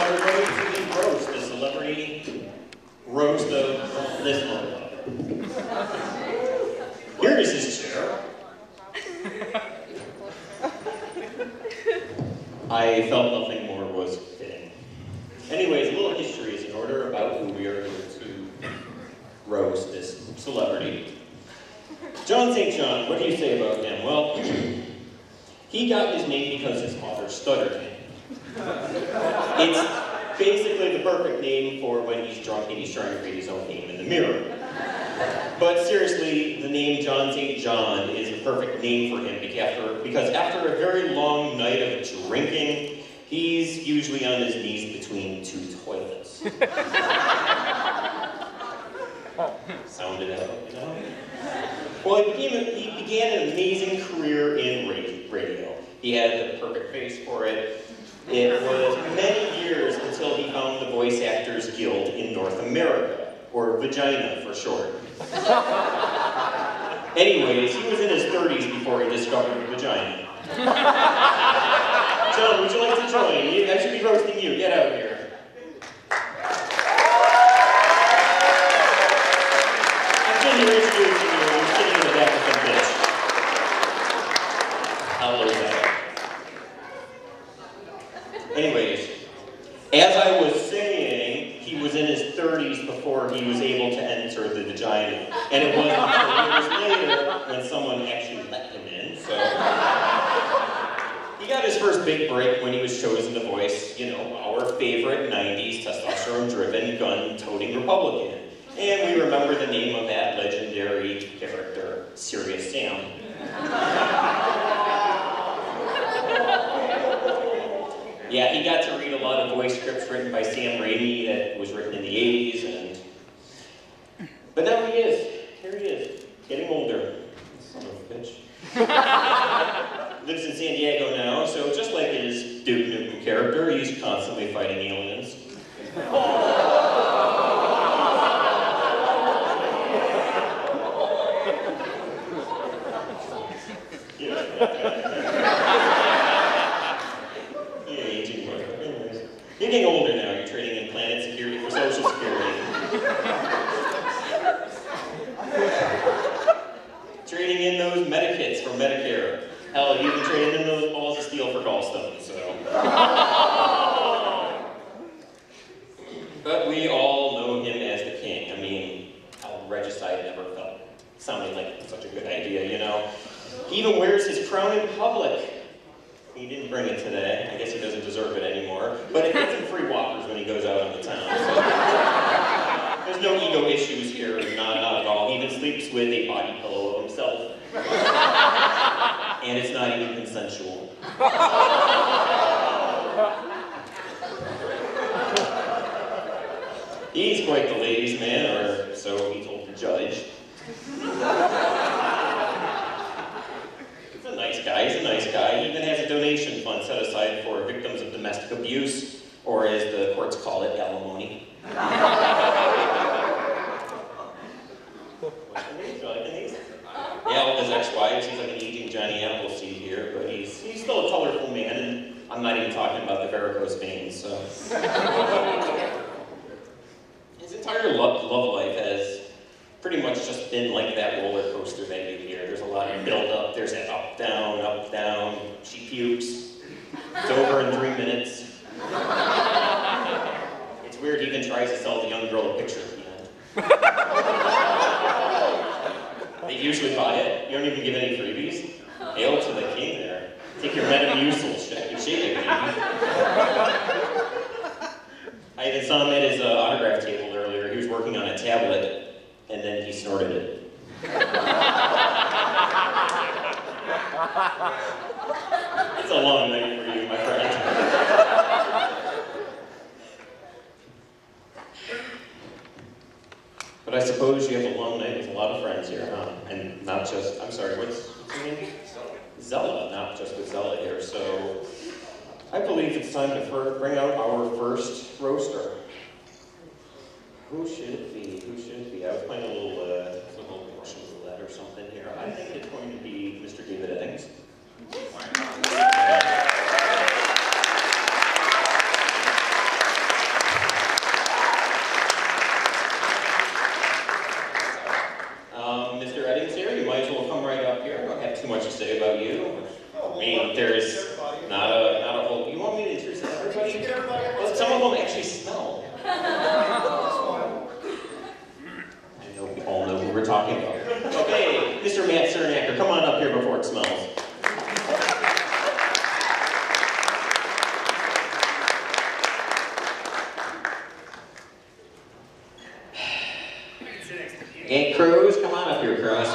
everybody, to the roast, the celebrity roast of this motherfucker. Here is his chair. I felt nothing more was fitting. Anyways, a little history is in order about who we are here to roast this celebrity. Jon St. John, what do you say about him? Well, he got his name because his father stuttered him. It's basically the perfect name for when he's drunk and he's trying to read his own name in the mirror. But seriously, the name Jon St. John is the perfect name for him because after a very long night of drinking, he's usually on his knees between two toilets. Sounded out, you know? Well, he began an amazing career in radio. He had the perfect face for it. It was many years until he found the Voice Actors Guild in North America, or Vagina for short. Anyways, he was in his 30s before he discovered vagina. John, would you like to join? I should be roasting you. Get out of here. I'm sitting here introducing you. I'm sitting in the back of some bitch. I'll lose that. Anyways, as I was saying, he was in his 30s before he was able to enter the vagina. And it wasn't until years later when someone actually let him in, so. He got his first big break when he was chosen to voice, you know, our favorite 90s testosterone-driven, gun-toting Republican. And we remember the name of that legendary character, Serious Sam. Yeah, he got to read a lot of voice scripts written by Sam Raimi that was written in the 80s, but now he is. Here he is, getting older. Son of a bitch. Lives in San Diego now, so just like his Duke Nukem character, he's constantly fighting aliens. You're getting older now. You're trading in planet security for social security. Trading in those Medikits for Medicare. Hell, you even traded in those balls of steel for gallstones, so. But we all know him as the king. I mean, regicide never felt sounding like such a good idea, you know? He even wears his crown in public. He didn't bring it today. I guess he doesn't deserve it anymore. But it gets him free walkers when he goes out on the town. So. There's no ego issues here, not at all. He even sleeps with a body pillow of himself. And it's not even consensual. He's quite the ladies' man, or so he told the judge. He's a nice guy. He even has a donation fund set aside for victims of domestic abuse, or as the courts call it, alimony. Yeah, all his ex-wives, he's like an aging Johnny Appleseed here, but he's still a colorful man, and I'm not even talking about the varicose veins, so. His entire love life has pretty much just been like that roller coaster that you hear. There's a lot of build-up, there's an up, down, she pukes. It's over in 3 minutes. It's weird he even tries to sell the young girl a picture at the end. They usually buy it. You don't even give any freebies. Hail to the king there. Take your Metamucil, shake it, baby. I even saw him at his autograph table earlier. He was working on a tablet, and then he snorted it. It's a long night for you, my friend. But I suppose you have a long night with a lot of friends here, huh? And not just, I'm sorry, what's your name? Zella, not just with Zella here. So I believe it's time to bring out our first roaster. Who should it be? I was playing a little portion of the letter or something here. I think it's going to be Mr. David Eddings. there's not a whole. You want me to introduce everybody? Well, some of them actually smell. I know we all know who we're talking about. Okay, Mr. Sernaker, come on up here before it smells. Hey, Kroze, come on up here, Kroze.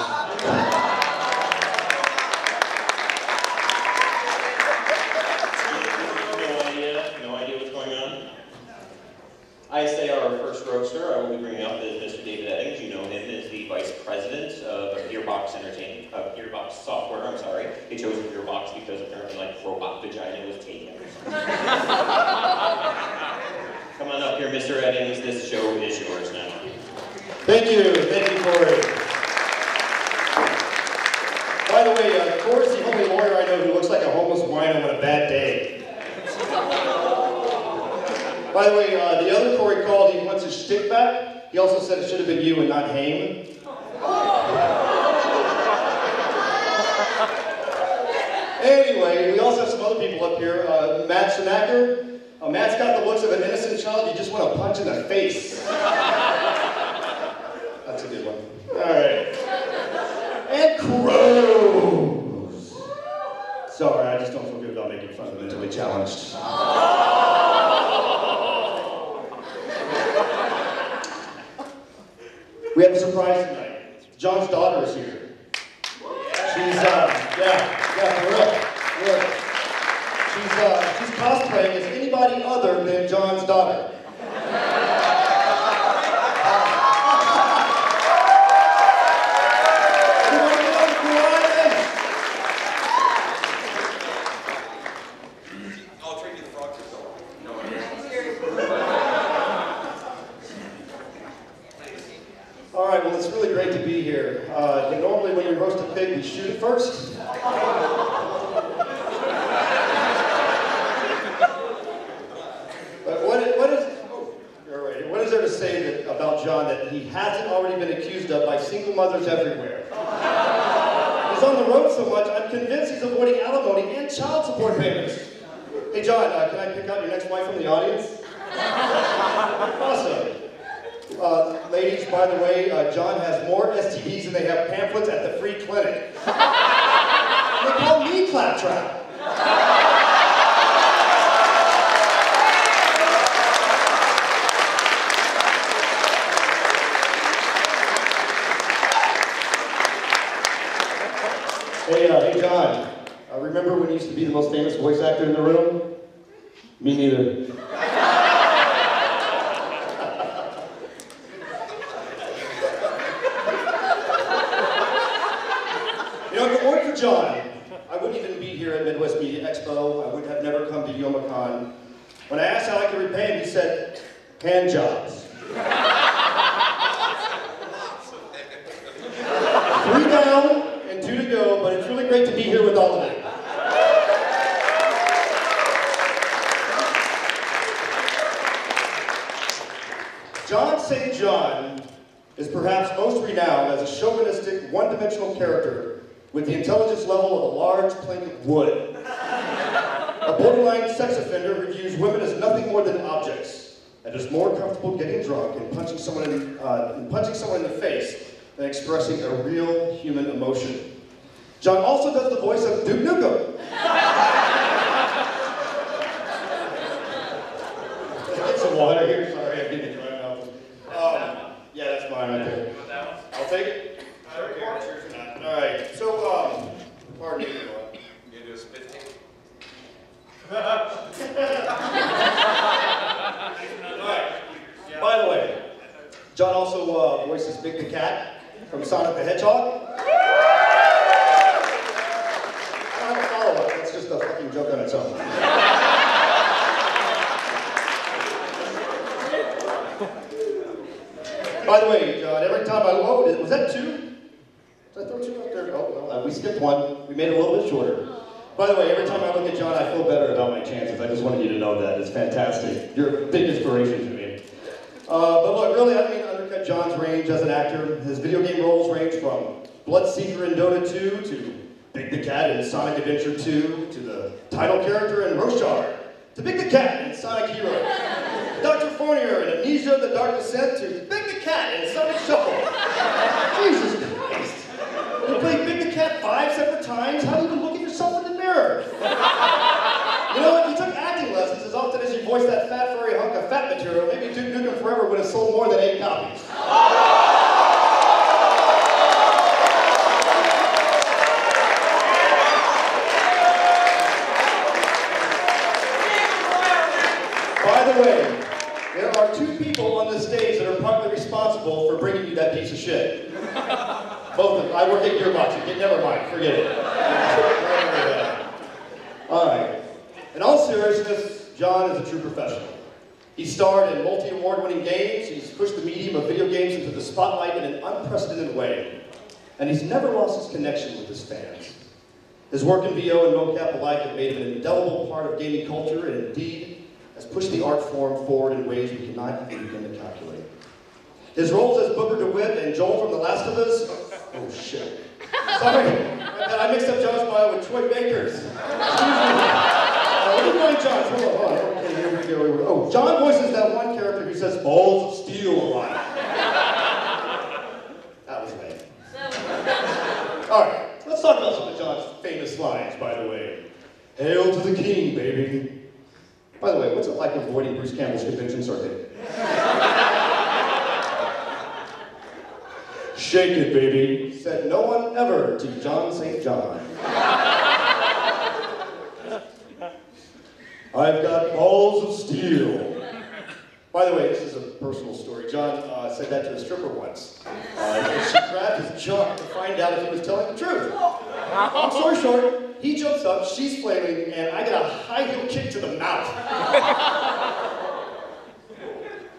No idea what's going on? I say our first roaster I will be bringing up is Mr. Eddings. You know him as the Vice President of Gearbox Gearbox Software, I'm sorry. They chose a Gearbox because apparently like robot vagina was taken. Come on up here, Mr. Eddings. This show is yours now. Thank you, Corey. By the way, Corey's the only lawyer I know who looks like a homeless wino on a bad day. By the way, the other Corey called, he wants his shtick back. He also said it should have been you and not Haim. Anyway, we also have some other people up here. Sernaker. Matt's got the looks of an innocent child you just want to punch in the face. That's a good one. Alright. And Kroze. Sorry, I just don't feel good about making fun of the mentally challenged. We have a surprise tonight. Jon's daughter is here. She's, for real. She's cosplaying as anybody other than Jon's daughter. Alright, well it's really great to be here. Normally when we roast a pig, we shoot it first. But what is there to say about Jon that he hasn't already been accused of by single mothers everywhere? He's on the road so much, I'm convinced he's avoiding alimony and child support payments. Hey Jon, can I pick out your next wife from the audience? Awesome. Ladies, by the way, Jon has more STDs than they have pamphlets at the free clinic. They call me claptrap. Hey Jon, remember when you used to be the most famous voice actor in the room? Me neither. You know, if it weren't for Jon, I wouldn't even be here at Midwest Media Expo. I would have never come to YomaCon. When I asked how I could repay him, he said, hand jobs. 3 down and 2 to go, but it's really great to be here with all of you. Jon St. is perhaps most renowned as a chauvinistic, one-dimensional character with the intelligence level of a large plank of wood. A borderline sex offender who views women as nothing more than objects, and is more comfortable getting drunk and punching someone in the face than expressing a real human emotion. Jon also does the voice of Duke Nukem. Get some water here. Sorry, I'm getting dry mouth. Yeah, that's mine right there. I'll take it. All right. So, pardon me. You do a spit take? By the way, Jon also voices Big the Cat from Sonic the Hedgehog. I don't have a follow-up. That's just a fucking joke on its own. By the way, Jon, every time I load it, was that 2? Did I throw 2 up there? Oh, well, we skipped 1. We made it a little bit shorter. By the way, every time I look at Jon, I feel better about my chances. I just wanted you to know that. It's fantastic. You're a big inspiration to me. But look, really, I mean, undercut Jon's range as an actor. His video game roles range from Bloodseeker in Dota 2 to Big the Cat in Sonic Adventure 2, to the title character in Roshar, to Big the Cat in Sonic Hero, Dr. Fournier in Amnesia the Dark Descent, to Big the Cat in Sonic Shuffle. Jesus Christ! You played Big the Cat 5 separate times? How do you even look at yourself in the mirror? You know, if you took acting lessons as often as you voiced that fat furry hunk of fat material, maybe Duke Nukem Forever would have sold more than 8 copies. By the way, there are 2 people on this stage that are partly responsible for bringing you that piece of shit. Both of them. I work at Gearbox. Never mind. Forget it. All right. In all seriousness, Jon is a true professional. He starred in multi-award-winning games. He's pushed the medium of video games into the spotlight in an unprecedented way. And he's never lost his connection with his fans. His work in VO and mocap alike have made him an indelible part of gaming culture, and indeed has pushed the art form forward in ways we cannot even begin to calculate. His roles as Booker DeWitt and Joel from The Last of Us. Oh shit. Sorry, I mixed up Jon's bio with Troy Baker's. Excuse me. What are you doing, Jon? Hold on. Okay, here we go. Oh, Jon voices that one character who says balls of steel a lot. That was lame. Alright, let's talk about some of Jon's famous lines, by the way. Hail to the king, baby. By the way, what's it like avoiding Bruce Campbell's convention circuit? Shake it, baby, said no one ever to Jon St. John. I've got balls of steel. By the way, this is a personal story. Jon said that to a stripper once. And she grabbed his junk to find out if he was telling the truth. Long story short, he jumps up, she's flailing, and I get a high heel kick to the mouth.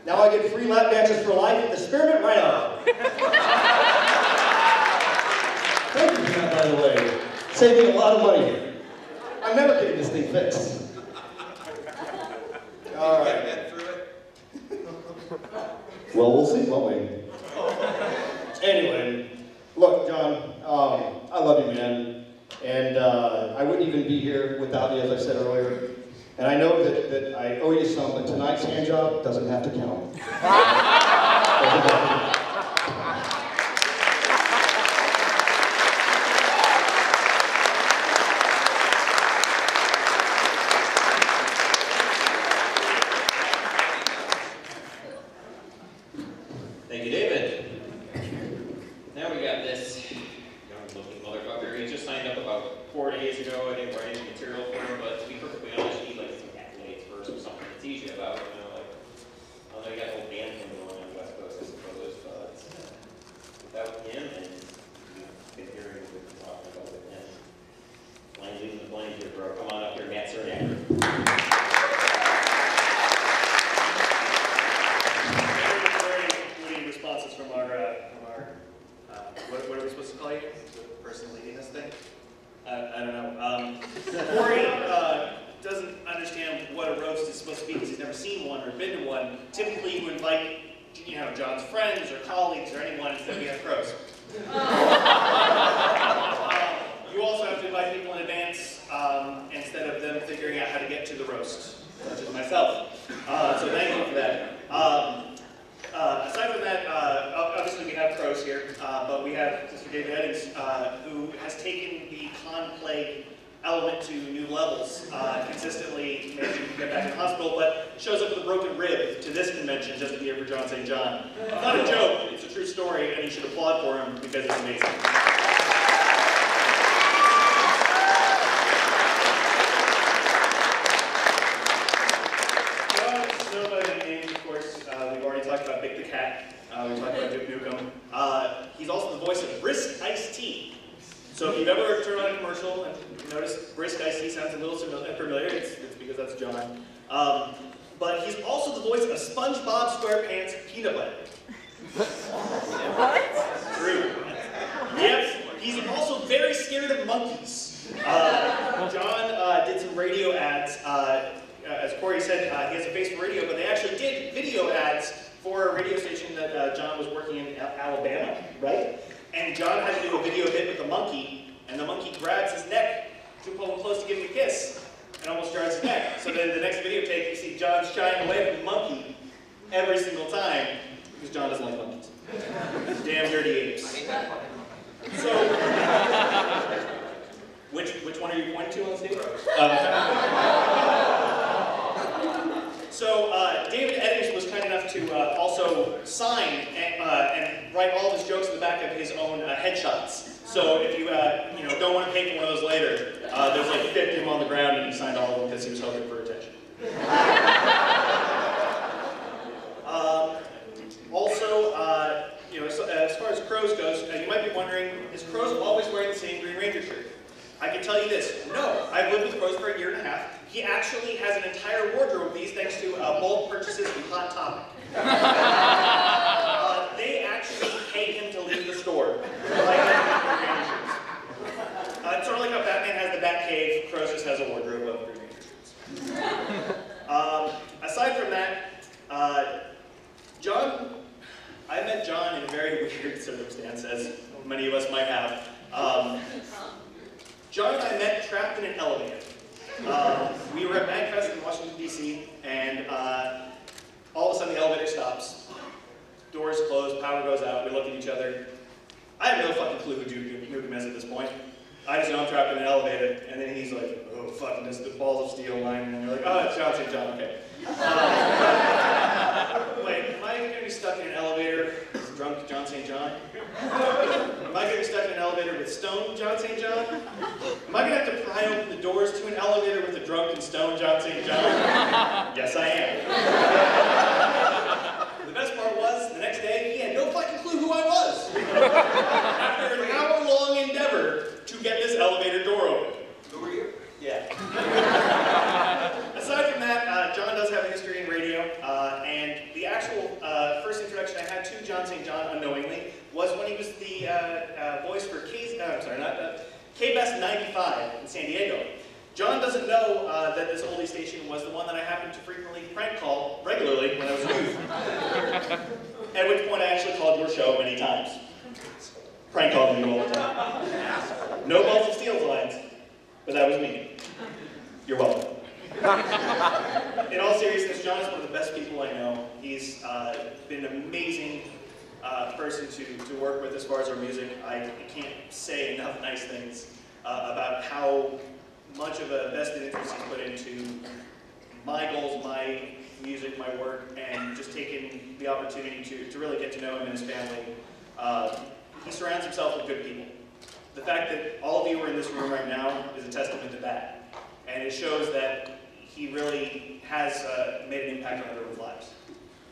Now I get free lap dances for life at the Spearmint Rhino. Thank you for that, by the way. Saved me a lot of money. I'm never getting this thing fixed. All right. Well, we'll see, won't we? Anyway, look, Jon, I love you, man. And I wouldn't even be here without you, as I said earlier. And I know that I owe you some, but tonight's hand job doesn't have to count. Thank you, David. Now we got this young-looking motherfucker. He just signed up about 4 days ago. I didn't write any material for him, but to be perfectly honest, you need like some accolades first or something to teach you about. You know, like I know you got a whole band thing going on the West Coast, I suppose, but without him, and you've been hearing what we're talking about with him. Blind leading the blind here, bro. Come on up here, Matt Sernaker. Responses from our what are we supposed to call you? The person leading this thing? I don't know. Corey doesn't understand what a roast is supposed to be because he's never seen one or been to one. Typically, you invite, you know, Jon's friends or colleagues or anyone instead we have Kroze. You also have to invite people in advance instead of them figuring out how to get to the roast, such as myself. So thank you for that. Aside from that, obviously we have Kroze here, but we have Mr. David Eddings, who has taken the con plague element to new levels, consistently managing to get back in the hospital, but shows up with a broken rib to this convention just to be here for Jon St. John. It's not a joke, it's a true story, and you should applaud for him because it's amazing. We talked about Duke Nukem. He's also the voice of Brisk Iced Tea. So if you've ever turned on a commercial and you notice Brisk Iced Tea sounds a little familiar, it's because that's Jon. But he's also the voice of SpongeBob SquarePants Peanut Butter. What? True. Yes, he's also very scared of monkeys. Jon did some radio ads. As Corey said, he has a face for radio, but they actually did video ads for a radio station that Jon was working in Alabama, right? And Jon had to do a video bit with a monkey and the monkey grabs his neck to pull him close to give him a kiss, and almost jars his neck. So then the next videotape, you see John shying away from the monkey every single time, because John doesn't like monkeys. Damn dirty apes. So, which one are you pointing to on stage? So David Eddings was kind enough to also sign and write all of his jokes in the back of his own headshots. So if you don't want to pay for one of those later, there's like 50 of them on the ground, and he signed all of them because he was hoping for attention. As far as Kroze goes, you might be wondering, is Kroze always wearing the same Green Ranger shirt? I can tell you this, no. I've lived with Kroze for a year and a half. He actually has an entire wardrobe of these thanks to bulk purchases from Hot Topic. They actually pay him to leave the store. It's sort of like how Batman has the Batcave, Kroze just has a wardrobe of Green Ranger shirts. Aside from that, I met John in a very weird circumstance, as many of us might have. John and I met trapped in an elevator. We were at MagFest in Washington, D.C., and all of a sudden the elevator stops. Doors close, power goes out, we look at each other. I have no fucking clue who Duke Nukem is at this point. I just know I'm trapped in an elevator, and then he's like, oh, fucking this, the balls of steel line, and you're like, oh, it's Jon St. John, okay. Wait, am I going to be stuck in an elevator with drunk Jon St. John? Am I going to be stuck in an elevator with stoned Jon St. John? Am I going to have to pry open the doors to an elevator with a drunk and stoned Jon St. John? Yes, I am. The best part was, the next day, he had no fucking clue who I was. After an hour-long endeavor to get this elevator door open. Who were you? Yeah. Aside from that, John does have a history in radio, and the actual first introduction I had to Jon St. John unknowingly was when he was the voice for KBES 95 in San Diego. John doesn't know that this oldie station was the one that I happened to frequently prank call regularly when I was a youth. At which point I actually called your show many times. Prank called me all the time. No balls of steel lines, but that was me. You're welcome. In all seriousness, John is one of the best people I know. He's been an amazing person to work with as far as our music. I can't say enough nice things about how much of a vested interest he's put into my goals, my music, my work, and just taking the opportunity to really get to know him and his family. He surrounds himself with good people. The fact that all of you are in this room right now is a testament to that. And it shows that he really has made an impact on everyone's lives.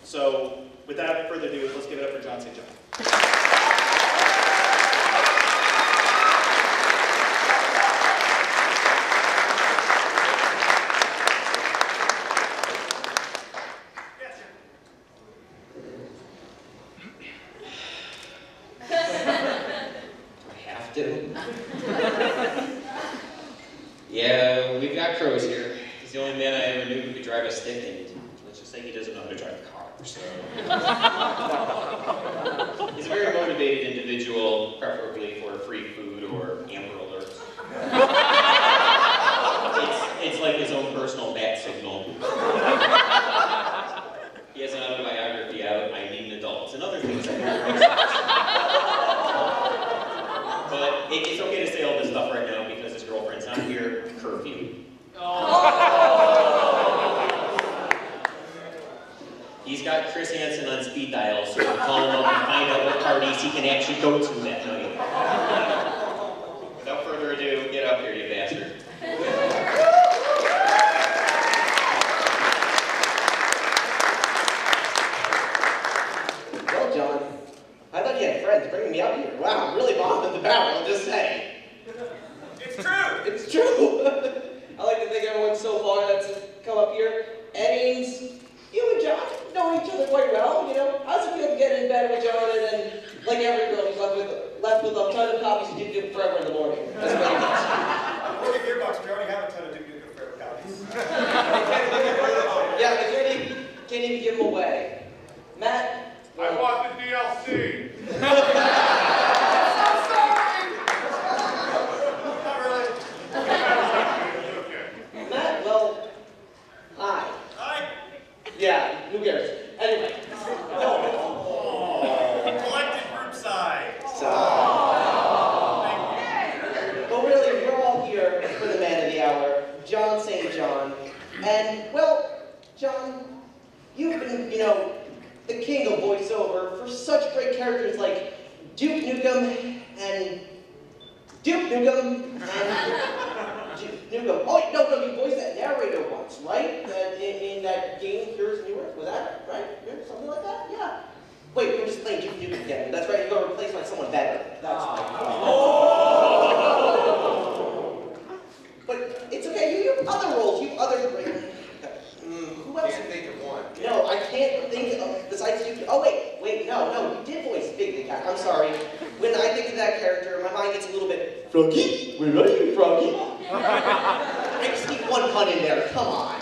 So, without further ado, let's give it up for Jon St. John. Yeah, we've got Kroze here. He's the only man I ever knew who could drive a stick, and let's just say he doesn't know how to drive a car, so. He's a very motivated individual, preferably for free food or Amber Alerts. It's like his own personal bat signal. He has an autobiography out, I Need an Adult, and other things like that. But it's okay to say all this stuff right now because his girlfriend's not here. Curfew. He's got Chris Hansen on speed dial, so we'll call him up and find out what parties he can actually go to that night. Without further ado, get up here, you bastard. Well, John, I thought you had friends bringing me up here. Wow, I'm really bombing the barrel, I'll just say. It's true! It's true! I like to think everyone so far that's come up here. Eddings, you and John know each other quite well, you know. How's it feel to get in bed with John and then, like every girl, he's left with a ton of copies of Duke Nukem Forever in the morning? That's what he does. Look at Gearbox, we already have a ton of Duke Nukem Forever copies. Yeah, I can't even give them away. Matt? I want the DLC! And, well, Jon, you've been, you know, the king of voiceover for such great characters like Duke Nukem and Duke Nukem and Duke Nukem. Oh, wait, no, you voiced that narrator once, right? In that game, Heroes New Earth, was that right? Yeah, something like that? Yeah. Wait, we're just playing Duke Nukem again. That's right, you're going to replace by someone better. That's right. But it's okay, you have other roles, you have other great... who else? Can't think of one. No, I can't think of, besides you. Oh, wait, no, you did voice Big the Cat. I'm sorry. When I think of that character, my mind gets a little bit... Froggy, where are you, Froggy? I just need one pun in there, come on.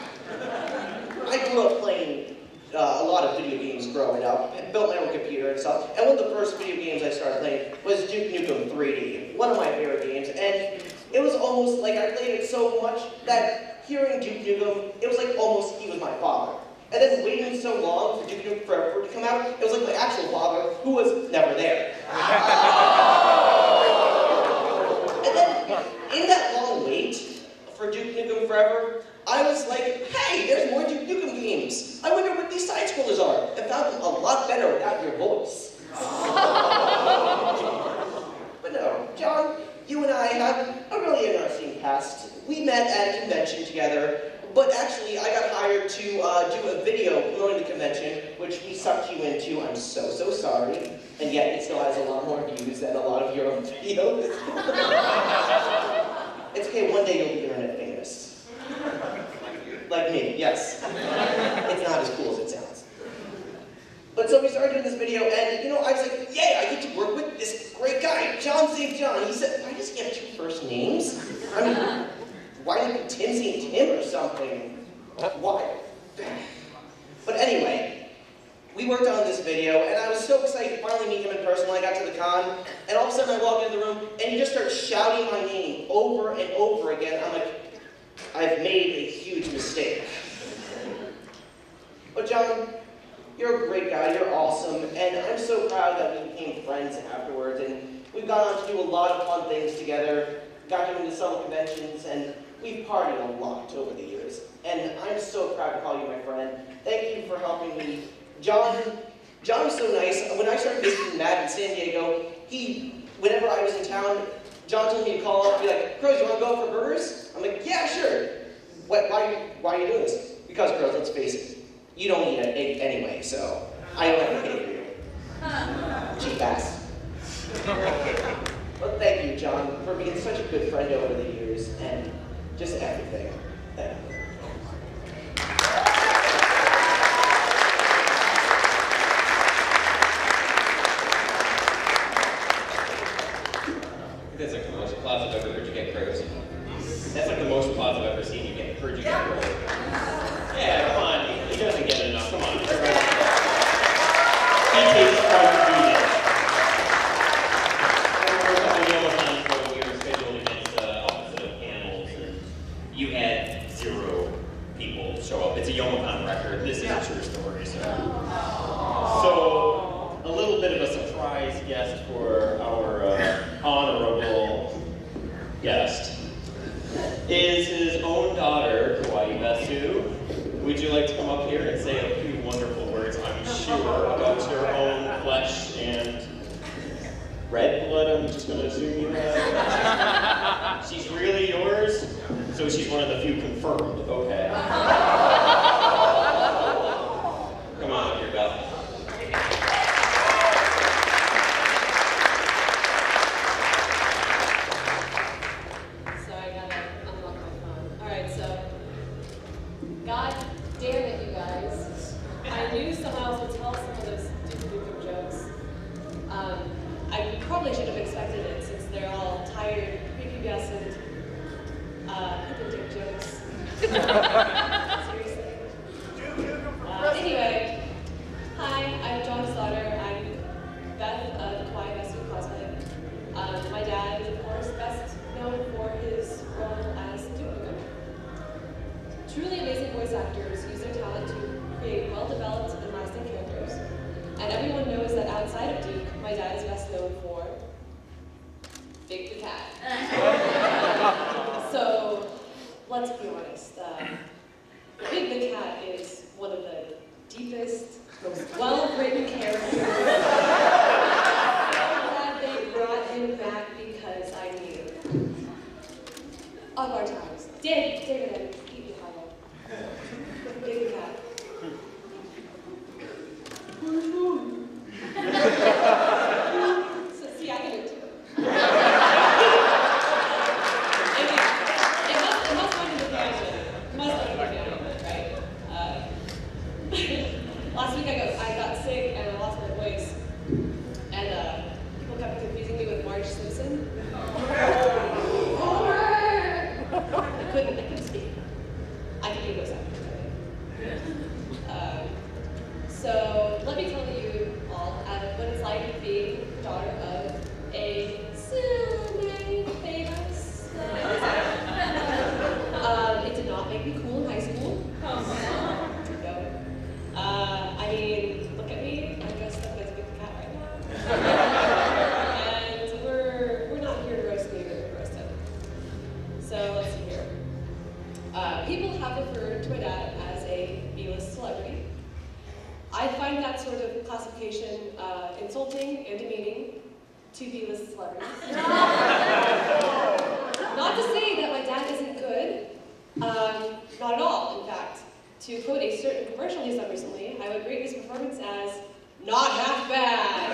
I grew up playing a lot of video games growing up, and built my own computer and stuff, and one of the first video games I started playing was Duke Nukem 3D, one of my favorite games, and it was almost like I played it so much that hearing Duke Nukem, it was like almost he was my father. And then waiting so long for Duke Nukem Forever to come out, it was like my actual father, who was never there. And then, in that long wait for Duke Nukem Forever, I was like, hey, there's more Duke Nukem games. I wonder what these side-scrollers are. I found them a lot better without your voice. But no, Jon, you and I have a really interesting past. We met at a convention together, but actually I got hired to do a video promoting the convention, which we sucked you into. I'm so sorry. And yet it still has a lot more views than a lot of your own videos. It's okay, one day you'll be internet famous. Like me, yes. It's not as cool as it sounds. But so we started doing this video, and you know, I was like, yay, I get to work with this great guy, Jon St. John. He said, why does he have 2 first names? I mean, why don't you Tim St. Tim or something? Why? But anyway, we worked on this video, and I was so excited to finally meet him in person when I got to the con, and all of a sudden I walk into the room, and he just starts shouting my name over and over again. I'm like, I've made a huge mistake. But Jon, you're a great guy, you're awesome, and I'm so proud that we became friends afterwards, and we've gone on to do a lot of fun things together, got to into some conventions, and we've partied a lot over the years. And I'm so proud to call you my friend. Thank you for helping me. Jon is so nice. When I started visiting Matt in San Diego, whenever I was in town, Jon told me to call up and be like, Kroze, you want to go for burgers? I'm like, yeah, sure. Why are you doing this? Because, Kroze, let's face it, you don't eat an egg anyway, so I don't have to pay for you. Cheap ass. Well, thank you, Jon, for being such a good friend over the years, and just everything. Thank you. That's like the most applause I've ever heard you get, Kroze. That's like the most applause I've ever seen you get. Heard you get, Kroze. Yeah, come on. He doesn't get it enough. Come on. He takes pride in doing it. For a couple of Yomahans ago, we were scheduled against opposite panels, and you had 0 people show up. It's a Yomahan record. This is a true story, so a little bit of a surprise guest for our honorable guest is his own daughter, Kawaii Besu. Would you like to come up here and say a few wonderful words, I'm sure, about your own flesh and red blood? I'm just going to assume you have. She's really yours? So she's one of the few confirmed. Okay. Come on up here, Beth. God damn it, you guys. I knew someone else would tell some of those Duke jokes. I probably should have expected it since they're all tired, prepubescent, dick jokes. Seriously. Anyway, hi, I'm Jon's daughter. I'm Beth of Kawaii Besu cosplay. My dad is, of course, best known for his role as Duke. Truly amazing voice actors use their talent to create well-developed and lasting characters. And everyone knows that outside of Duke, my dad is best known for Big the Cat. So, let's be honest. Big the Cat is one of the deepest, most well-written characters. I'm glad they brought him back because I knew. Of our times. David Eddings, keep me humble. Big the Cat. So, see, I can do it too. It must run in the family. It must run in the family, right? Last week I got sick and I lost my voice. And people kept confusing me with Marge Simpson. I couldn't speak. I could do those after. So let me tell you all what it's like being the daughter of a semi-famous. It did not make me cool in high school. No. I mean, look at me. I'm dressed up as Big the Cat right now. And we're not here to roast me, we're here to roast him. So let's see here. People have referred to my dad as a B-list celebrity. I find that sort of classification insulting and demeaning to B-list celebrities. Not to say that my dad isn't good, not at all, in fact. To quote a certain commercial he's done recently, I would rate his performance as not half bad.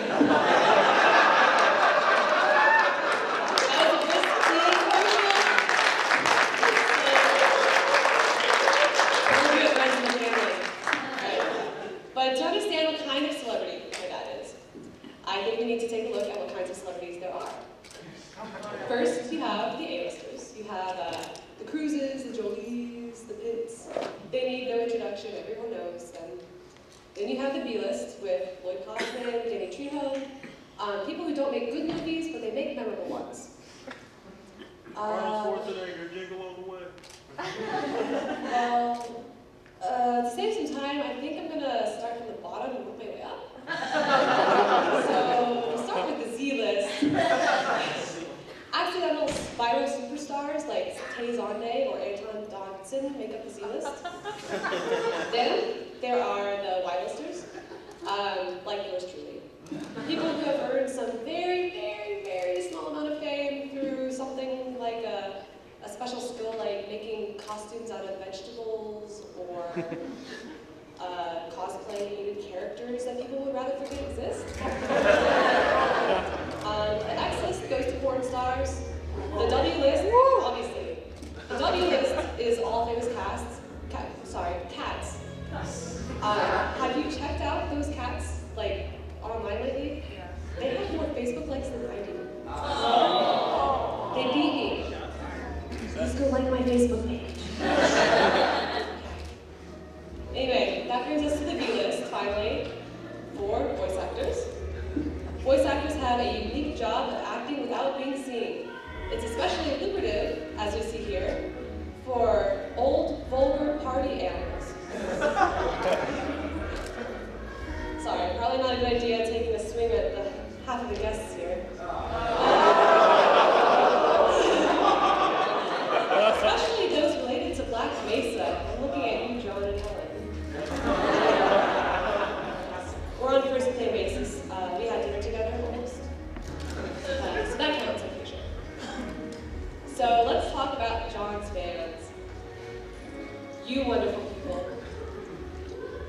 But to understand what kind of celebrity my dad is, I think we need to take a look at what kinds of celebrities there are. First, you have the A-listers. You have the Krozes, the Jolies, the Pitts. They need no introduction, everyone knows them. Then you have the B-list with Lloyd Kaufman, Danny Trejo, people who don't make good movies, but they make memorable ones. Arnold Schwarzenegger, Jingle All the Way. Well, to save some time, I think I'm gonna start from the bottom and work my way up. So, we'll start with the Z-list. Accidental spiral superstars like Tay Zonday or Anton Dodson make up the Z-list. Then, there are the Y-listers, like yours truly. People who have earned some very, very, very small amount of fame through something like a special skill like making costumes out of vegetables or cosplaying muted characters that people would rather forget exist. The X list goes to porn stars. The W list, obviously. The W list is all famous cats. Have you checked out those cats, like, online lately? Yeah. They have more Facebook likes than I do. Oh. They beat me. Let's go like my Facebook page. Anyway, that brings us to the B-list, finally, for voice actors. Voice actors have a unique job of acting without being seen. It's especially lucrative, as you'll see here, for old, vulgar party animals. Sorry, probably not a good idea taking a swing at half of the guests here. Especially those related to Black Mesa. I'm looking at you, John and Helen. We're on first name basis. We had dinner together almost. So that counts, I'm pretty sure. So let's talk about Jon's fans. You wonderful people.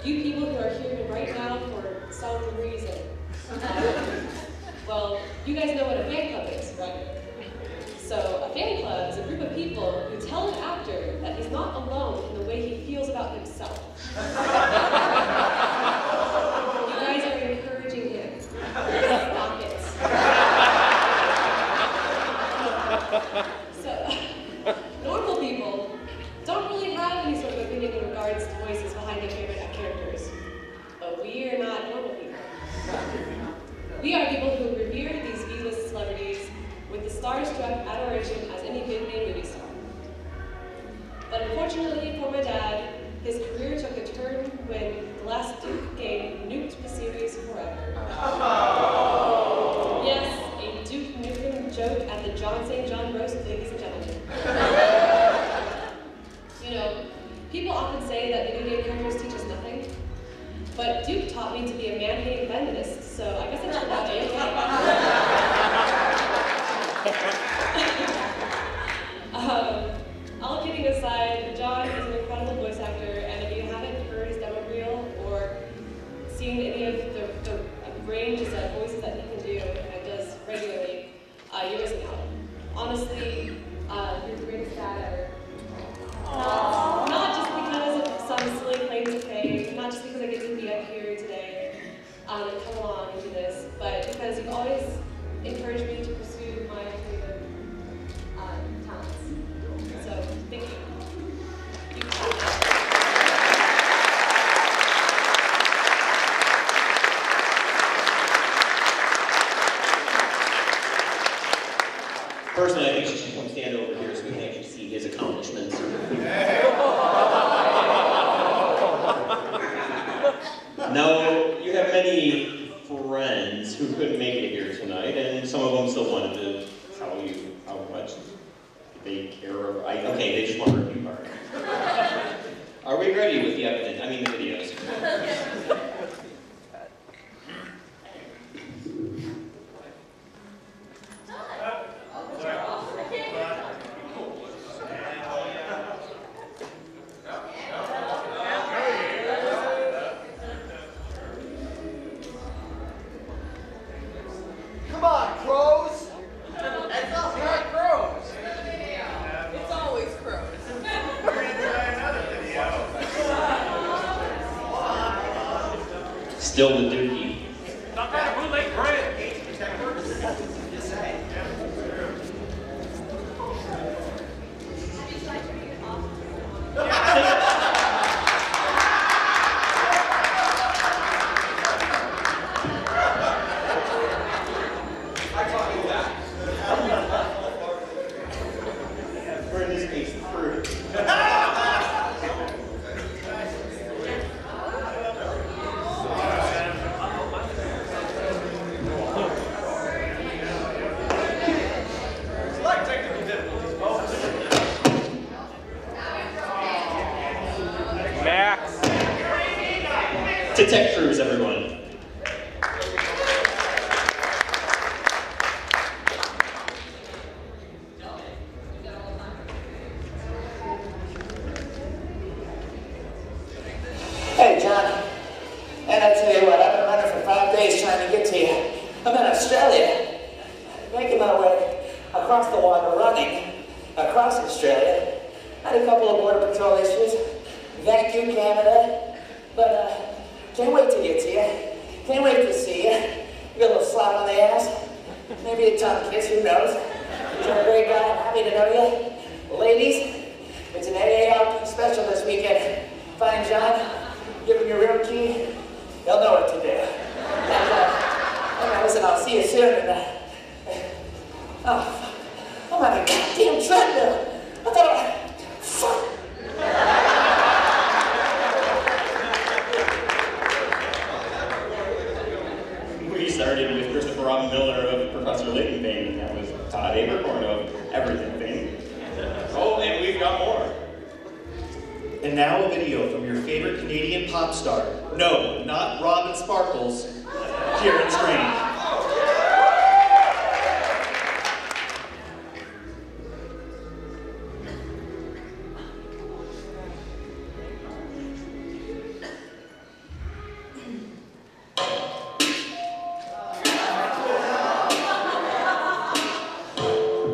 You people who are here right now for some reason. Well, you guys know what a fan club is, right? So a fan club is a group of people who tell an actor that he's not alone in the way he feels about himself. You guys are encouraging him. Stop it. So, normal people don't really have any sort of opinion in regards to voices behind their favorite characters. But we are not normal people. We are people who revere these B-list celebrities with the starstruck adoration as any big-name movie star. But unfortunately for my dad, his career took a turn when The Last Duke game nuked the series forever. Yes, a Duke Nukem joke at the Jon St. roast, ladies and gentlemen. You know, People often say that video game characters teach us nothing, but Duke taught me to be a man-hating feminist, so I guess I turned out A-okay. All kidding aside, Jon is an incredible voice actor, and if you haven't heard his demo reel or seen any of the ranges of voices that he can do and does regularly, you're missing out. Honestly, you're the greatest dad ever. Not just because of some silly claim to fame, not just because I get to be up here today and come along and do this, but because you always encourage me to pursue my creative talents. So, thank you. Personally, I think she should come stand over here so we can actually see his accomplishments. Now, you have many friends who couldn't make it here tonight, and some of them still wanted to tell you how much they care. Okay, they just want to review part. Are we ready with the evidence? I mean, the videos. Come on, Kroze! It's not Kroze! It's always Kroze. We're going to try another video. Still the dookie. Not that bootleg bread. Just saying. Or in this case, fruit. Slight technical difficulties, folks. Max. To Tech Cruise, everyone. Hey, John. And I tell you what, I've been running for 5 days trying to get to you. I'm in Australia. Making my way across the water, running across Australia. Had a couple of border patrol issues. Thank you, Canada. But, can't wait to get to you. Can't wait to see you. Get a little slap on the ass. Maybe a tongue kiss, who knows? You're a great guy. I'm happy to know you. Ladies, it's an AARP special this weekend. Find John, give him your room key, he'll know what to do. And listen, I'll see you soon. And, I'm on a goddamn treadmill. I thought fuck. We started with Christopher Robin Miller of Professor Layton fame, and that was Todd Abercorn of Everything fame. Oh, and we've got more. And now a video from your favorite Canadian pop star. No, not Robin Sparkles. Kieran Strange.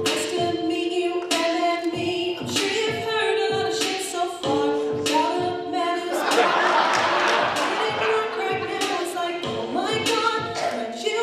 Nice to meet you, and then me. I'm sure you've heard a lot of shit so far about a man who's reading rock right now. It's like, oh my god, aren't you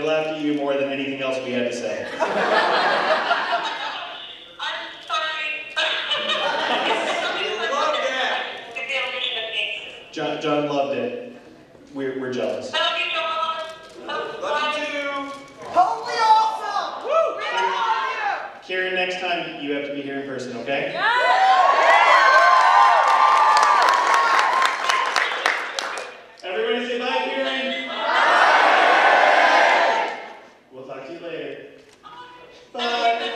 go after you more than anything else we had to say. I'm sorry. Love that. John loved it. We're jealous. Love you, John. Love you too. Totally awesome! Woo! Kieran, next time you have to be here in person, okay? Everybody say bye, Kieran. Bye. We'll talk to you later. Bye.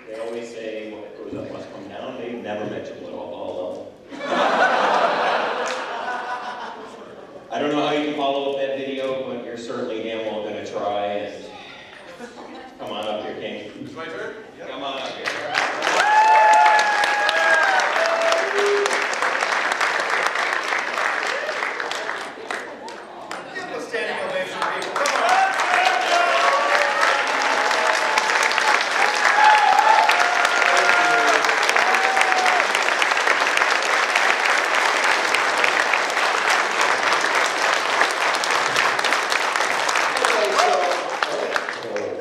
They always say what goes up must come down. They never mention what all I don't know how you can follow up that video, but you're certainly damn well going to try. And come on up here, King. It's my turn? Come on up here. Give him a standing ovation, people. Come on.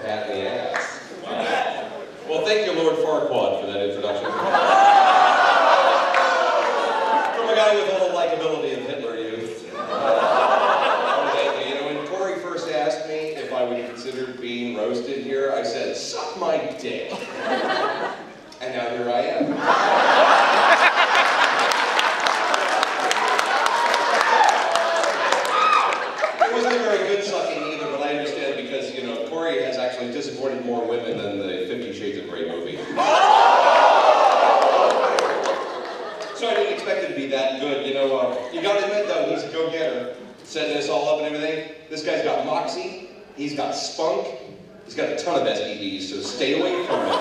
Pat the ass. Well, thank you, Lord Farquaad, for that introduction. From a guy with all the likability of Hitler youth. You know, when Corey first asked me if I would consider being roasted here, I said, suck my dick. And now here I am. It wasn't a very good sucking either, but I understand because, you know, Corey has actually disappointed more women than the 50 Shades of Grey movie. So I didn't expect it to be that good, you know. You gotta admit though, he's a go-getter. Setting this all up and everything. This guy's got moxie, he's got spunk, he's got a ton of STDs, so stay away from him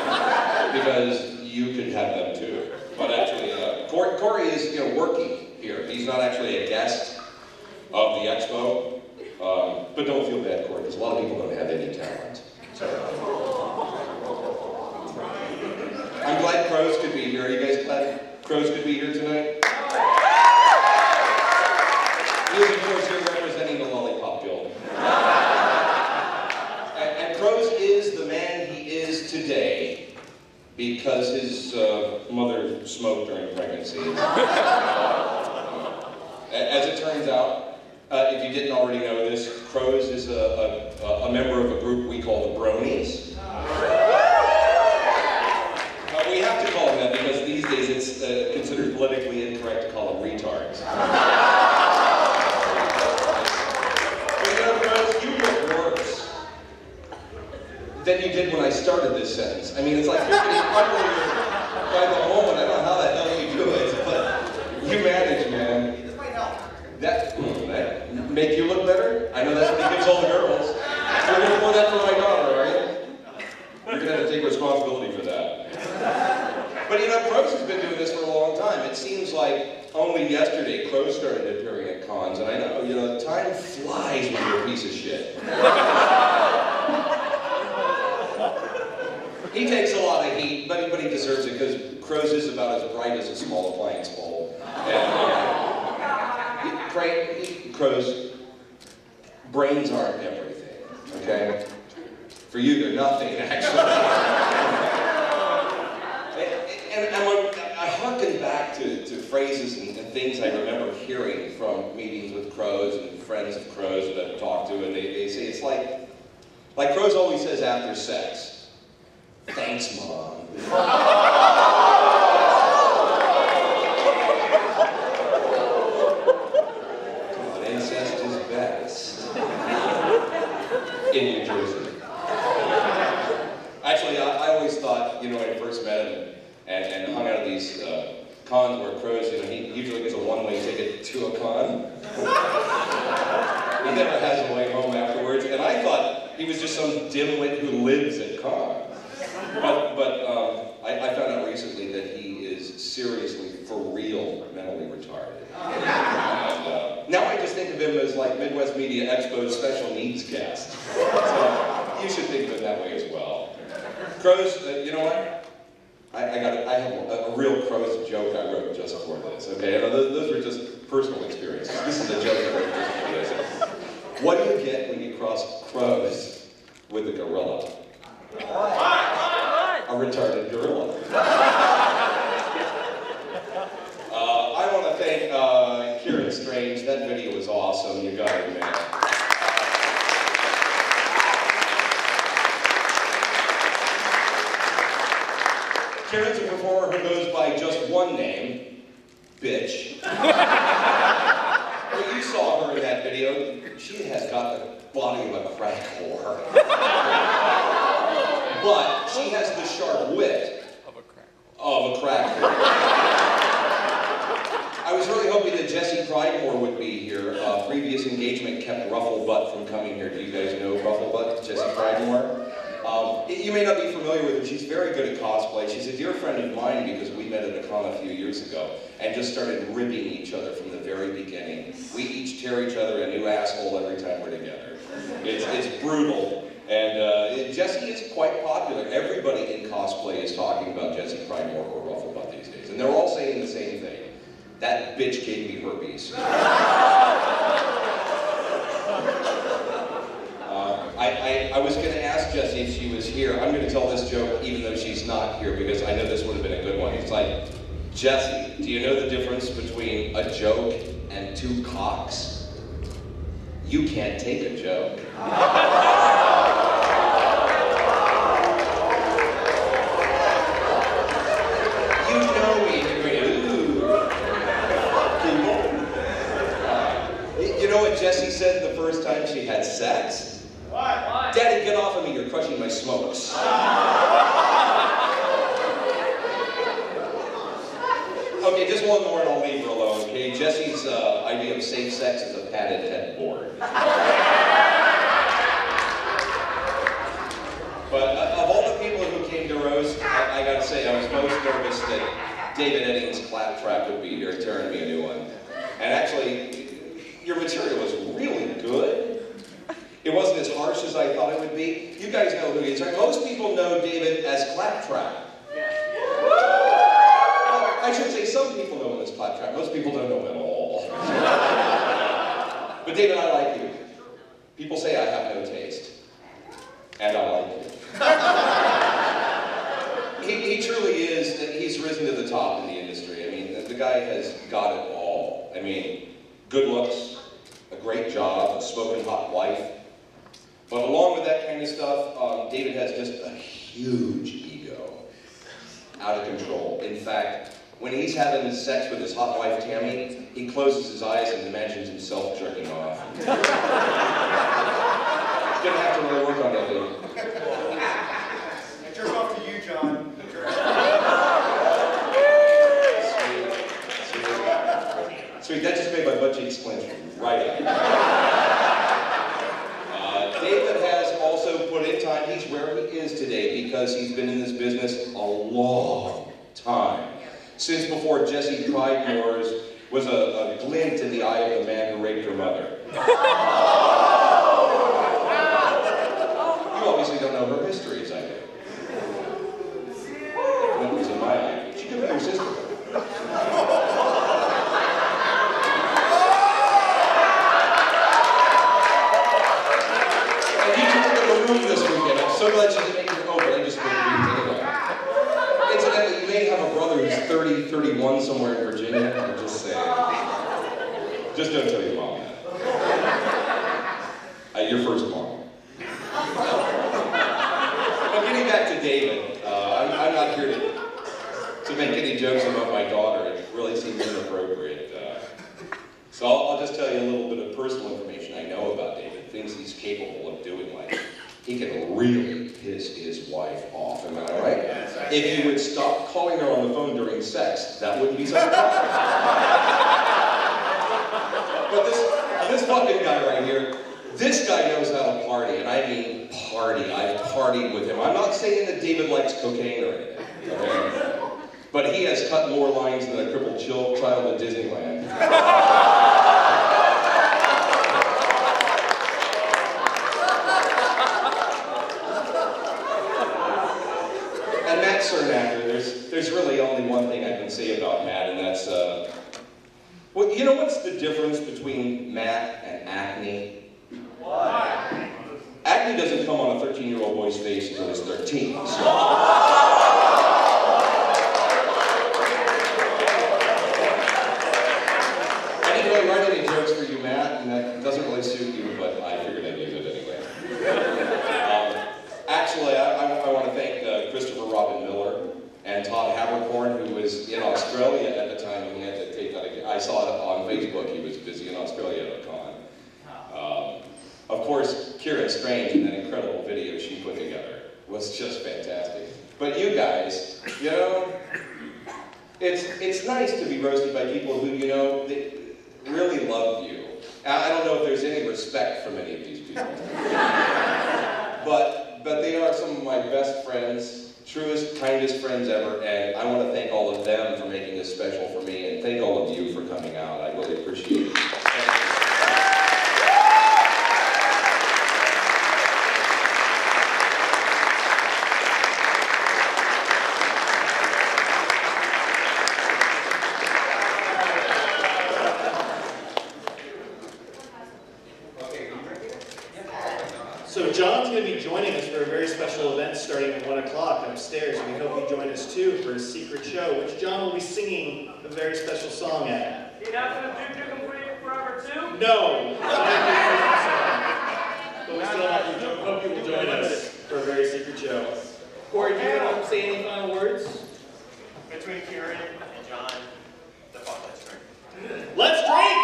because you could have them too. But actually, Corey is, you know, working here. He's not actually a guest of the expo. But don't feel bad, Corey, because a lot of people don't have any talent. I'm glad Kroze could be here. Are you guys glad Kroze could be here tonight? He is, of course, here representing the Lollipop Guild. And Kroze is the man he is today because his mother smoked during pregnancy. As it turns out, if you didn't already know this, Kroze is a member of a group we call the Bronies. We have to call them that because these days it's considered politically incorrect to call them retards. But you know, Kroze, you look worse than you did when I started this sentence. I mean, it's like you're getting uglier by the moment. I don't know how the hell you do it, but you manage, man. This might help. That make you look better? I know that's what he gives all the girls. You're going to pour that for my daughter, are you? You're going to have to take responsibility for that. But you know, Kroze has been doing this for a long time. It seems like only yesterday Kroze started appearing at cons, and I know, you know, time flies when you're a piece of shit. He takes a lot of heat, but he deserves it because Kroze is about as bright as a small appliance bulb. Kroze, brains aren't everything, okay? For you, they're nothing, actually. and I harken back to phrases and things I remember hearing from meetings with Kroze and friends of Kroze that I've talked to, and they say it's like Kroze always says after sex, thanks, Mom. Incest is best in New Jersey. Actually, I always thought, you know, when I first met him and hung out at these cons where Kroze, you know, he usually gets a one-way ticket to a con. He never has a way home afterwards, and I thought he was just some dimwit who lives at cons. But I found out recently that he is seriously, for real, mentally retarded. And, now I just think of him as like Midwest Media Expo's special needs guest. So you should think of him that way as well. Kroze, you know what? I have a real Kroze joke I wrote just for this, okay? And those were just personal experiences. This is a joke I wrote just for this. What do you get when you cross Kroze with a gorilla? A retarded gorilla. I want to thank Kieran Strange. That video was awesome. You got it, man. Kieran's a performer who goes by just one name, Bitch. When you saw her in that video, she has got the body of a crack whore. But she has the sharp wit of a crack whore. I was really hoping that Jesse Pridemore would be here. Previous engagement kept Rufflebutt from coming here. Do you guys know Rufflebutt, Jesse Pridemore? You may not be familiar with her. She's very good at cosplay. She's a dear friend of mine because we met at a con a few years ago and just started ribbing each other from the very beginning. We each tear each other a new asshole every time we're together. It's brutal. And Jessie is quite popular. Everybody in cosplay is talking about Jesse Pridemore or Rufflebutt these days. And they're all saying the same thing. That bitch gave me herpes. I was going to ask Jessie if she was here. I'm going to tell this joke even though she's not here because I know this would have been a good one. It's like, Jessie, do you know the difference between a joke and two cocks? You can't take a joke. You know me. You know what Jessie said the first time she had sex? What? Daddy, get off of me, you're crushing my smokes. Okay, just one more and I'll leave her alone, okay? Jessie's idea of safe sex is a padded headboard. But of all the people who came to roast, I gotta say, I was most nervous that David Eddings' claptrap would be here tearing me a new one. And actually, your material was really good. It wasn't as harsh as I thought it would be. You guys know who he is, right? Most people know David as Claptrap. Well, I should say some people know him as Claptrap. Most people don't know him at all. But David, I like you. People say I have no taste. And I like you. He truly is, he's risen to the top in the industry. I mean, the guy has got it all. I mean, good looks, a great job, a smoking hot wife. But along with that kind of stuff, David has just a huge ego, out of control. In fact, when he's having sex with his hot wife, Tammy, he closes his eyes and imagines himself jerking off. Gonna have to really work on that, David. I jerk off to you, John. Sweet, that just made my butt cheeks clench right up. David has also put in time. He's where he is today because he's been in this business a long time. Since before Jesse Pridemore's was a glint in the eye of the man who raped her mother. You obviously don't know her history as I do. The glint was in my eye. She could be your sister. This weekend. I'm so glad she didn't make it over. I just made it anyway. Incidentally, you may have a brother who's 30, 31 somewhere in Virginia. I'm just saying. Just don't tell your mom that. Your first mom. But getting back to David, I'm not here to make any jokes about my daughter. It really seems inappropriate. So I'll just tell you a little bit of personal information I know about David, things he's capable of doing, like he can really piss his wife off, am I right? If you would stop calling her on the phone during sex, that wouldn't be such a problem. But this fucking guy right here, this guy knows how to party, and I mean party. I've partied with him. I'm not saying that David likes cocaine or anything, okay? But he has cut more lines than a crippled child at Disneyland. And Matt Sernaker, there's really only one thing I can say about Matt, and that's, well, you know what's the difference between Matt and acne? Why? Acne doesn't come on a 13-year-old boy's face until he's 13. I didn't really write any jokes for you, Matt, and that doesn't really suit you, but I figured I'd use it anyway. Actually, I want to thank Christopher Robin Miller and Todd Habercorn, who was in Australia at the time, and he had to take that again. I saw it on Facebook. He was busy in Australia at a con. Of course, Kira Strange and that incredible video she put together was just fantastic. But you guys, you know, it's nice to be roasted by people who, you know, they really love you. I don't know if there's any respect from any of these people. But they are some of my best friends, truest, kindest friends ever, and I want to thank all of them for making this special for me, and thank all of you for coming out. I really appreciate it. So John's going to be joining us for a very special event starting at 1 o'clock upstairs, and we hope you join us too for a secret show, which John will be singing a very special song at. You're not going to do Complete Forever too? No! But we still hope you will join us for a very secret show. Corey, do you want to say any final words? Between Kieran and John, the fuck, let's drink. Let's drink!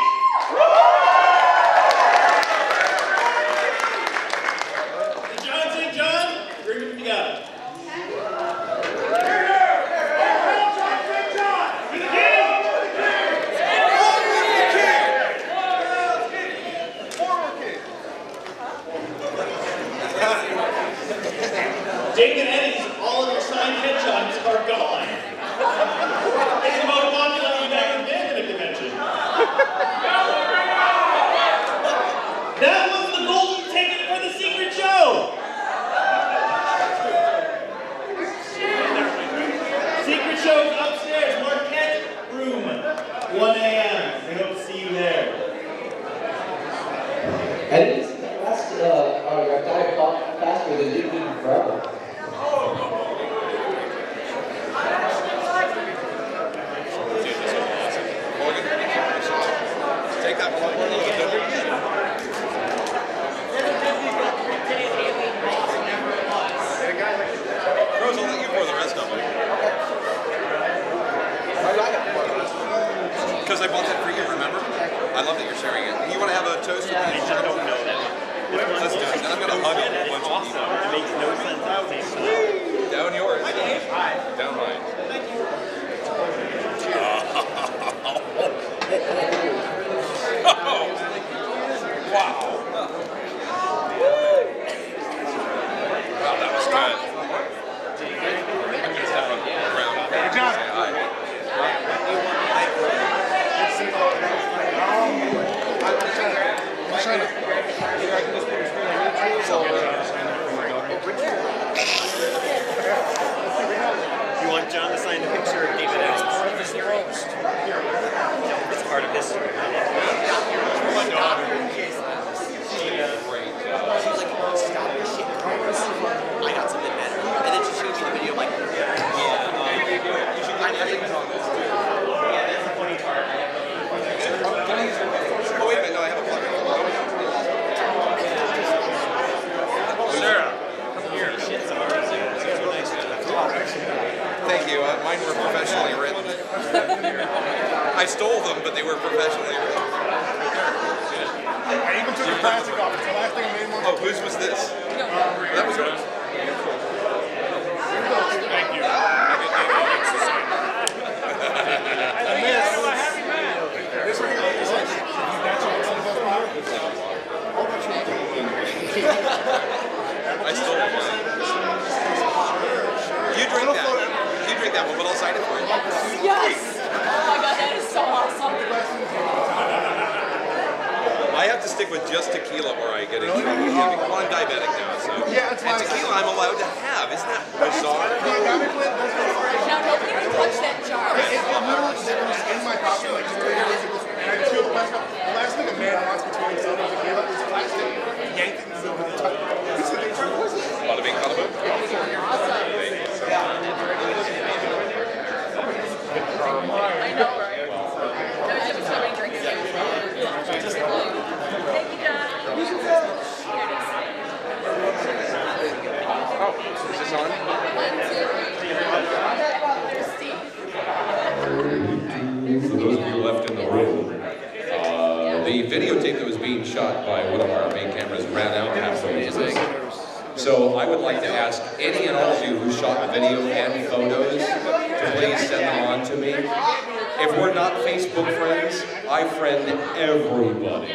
Jon St. John, drink what you got. David Eddings, all of your signed headshots are gone. It's the most popular you've ever been at a convention. That was the golden ticket for the secret show. Secret show's upstairs, Marquette Room, 1 a.m. We hope to see you there. Eddings, that's our guy faster than you did forever. Take that one. Kroze, I'll let you pour the rest of it. Because I bought that for you, remember? I love that you're sharing it. You want to have a toast? I don't know that. Let's do it. And I'm going to hug a bunch of people. It makes no sense. Down yours. Down mine. Thank you. Wow. Wow, that was good. I'm going to step up around. Hey, John. Say hi. You want John to sign a picture of David Eddings? It's part of history. She was like, stop your shit, Kroze. I got something better. And then she showed me the video, like, I think it's on this too. Yeah, that's the funny part. Oh, wait a minute. No, I have a plug. Sarah, come here. Shit's ours. Thank you. Mine were professionally written. I stole them, but they were professionally written. I even took the plastic off. It's the last thing I made more. Oh, whose was this? That was yours. Thank you. This one here. I stole one. You drink that. You drink that one, but I'll sign it for you. Yes! Oh my god, that is so awesome. I have to stick with just tequila or I get it. Well, I'm diabetic now, so. Yeah, it's and tequila I'm allowed to have. Isn't that bizarre? being shot by one of our main cameras ran out halfway through. So I would like to ask any and all of you who shot video and photos to please send them on to me. If we're not Facebook friends, I friend everybody.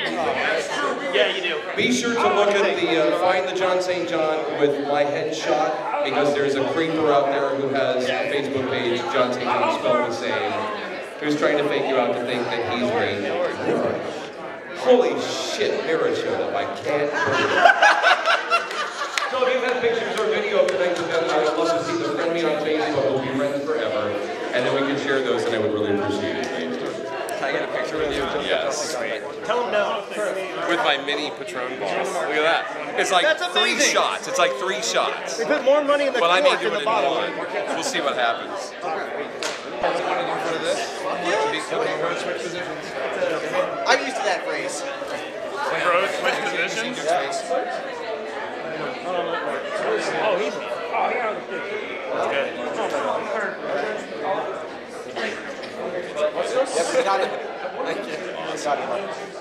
Yeah, you do. Be sure to look at the, find the Jon St. John with my headshot, because there's a creeper out there who has a Facebook page, Jon St. John spelled the same, who's trying to fake you out to think that he's me. Holy shit, Mira showed up, I can't believe it. So if you have pictures or video connected to them, I would love to see them. Send me on Facebook, we'll be friends forever, and then we can share those, and I would really appreciate it. Can I get a picture with you? Yes. Tell them no. With my mini Patron ball. Look at that. It's like 3 shots. It's like 3 shots. We put more money in the But I may cork do in it the bottle. in 1. We'll see what happens. I'm used to that phrase. Kroze switch positions? Oh, he's. Oh, yeah. Okay. Yep, we got it. Thank you. Got it.